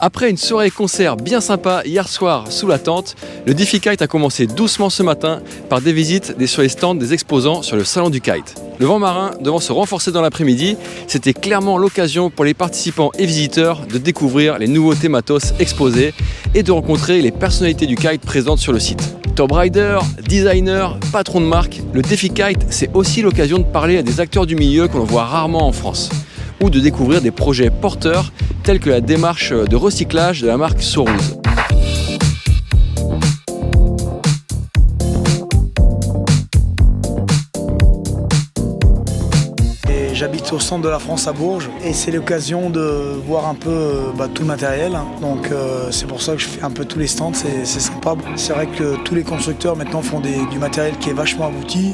Après une soirée concert bien sympa hier soir sous la tente, le Défi Kite a commencé doucement ce matin par des visites sur les stands des exposants sur le salon du kite. Le vent marin devant se renforcer dans l'après-midi, c'était clairement l'occasion pour les participants et visiteurs de découvrir les nouveautés matos exposées et de rencontrer les personnalités du kite présentes sur le site. Top rider, designer, patron de marque, le Défi Kite, c'est aussi l'occasion de parler à des acteurs du milieu que l'on voit rarement en France, ou de découvrir des projets porteurs tels que la démarche de recyclage de la marque Sorouze. J'habite au centre de la France à Bourges et c'est l'occasion de voir un peu tout le matériel. Donc c'est pour ça que je fais un peu tous les stands, c'est sympa. C'est vrai que tous les constructeurs maintenant font du matériel qui est vachement abouti.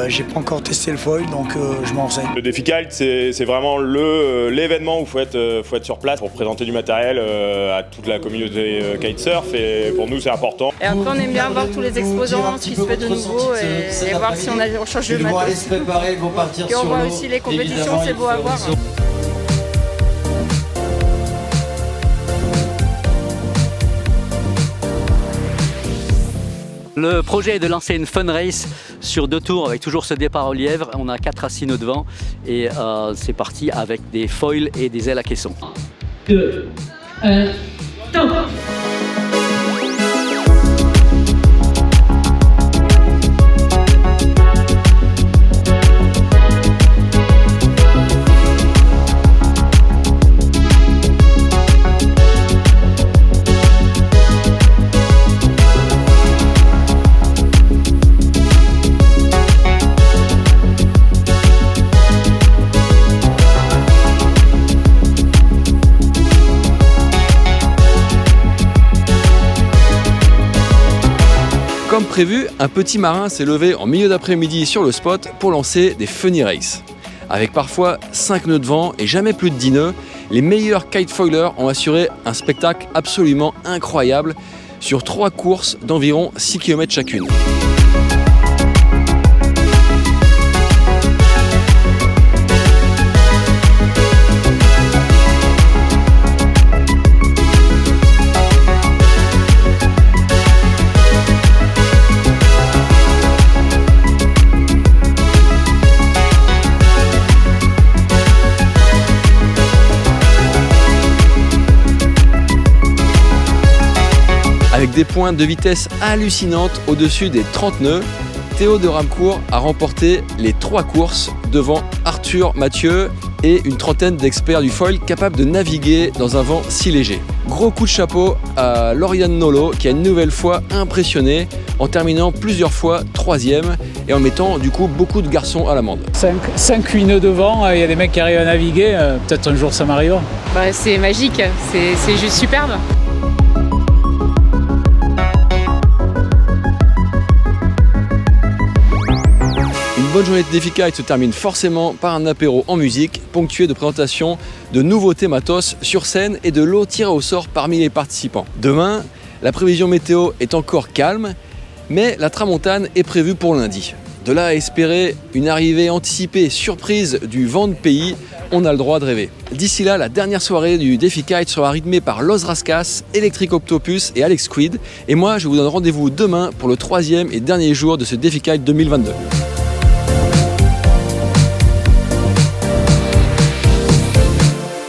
J'ai pas encore testé le foil, donc je m'en renseigne. Le Défi Kite, c'est vraiment l'événement où il faut être sur place pour présenter du matériel à toute la communauté kitesurf, et pour nous c'est important. Et après on aime bien voir tous les exposants, ce qui se fait de nouveau et voir si on change de matos. Et on voit aussi les compétitions, c'est beau à voir. Le projet est de lancer une fun race sur 2 tours avec toujours ce départ au lièvre. On a 4 à 6 nœuds de vent et c'est parti avec des foils et des ailes à caisson. 2, 1, top! Comme prévu, un petit marin s'est levé en milieu d'après-midi sur le spot pour lancer des funny races. Avec parfois 5 nœuds de vent et jamais plus de 10 nœuds, les meilleurs kite-foilers ont assuré un spectacle absolument incroyable sur 3 courses d'environ 6 km chacune. Avec des pointes de vitesse hallucinantes au-dessus des 30 nœuds, Théo de Ramcourt a remporté les 3 courses devant Arthur Mathieu et une trentaine d'experts du foil capables de naviguer dans un vent si léger. Gros coup de chapeau à Lauriane Nolo qui a une nouvelle fois impressionné en terminant plusieurs fois 3e et en mettant du coup beaucoup de garçons à l'amende. 5-8 nœuds de vent, il y a des mecs qui arrivent à naviguer, peut-être un jour ça m'arrivera. C'est magique, c'est juste superbe. Une bonne journée de Défi Kite se termine forcément par un apéro en musique, ponctué de présentations de nouveautés matos sur scène et de lots tirés au sort parmi les participants. Demain, la prévision météo est encore calme, mais la tramontane est prévue pour lundi. De là à espérer une arrivée anticipée surprise du vent de pays, on a le droit de rêver. D'ici là, la dernière soirée du Défi Kite sera rythmée par Los Rascas, Electric Octopus et Alex Squid. Et moi, je vous donne rendez-vous demain pour le 3e et dernier jour de ce Défi Kite 2022.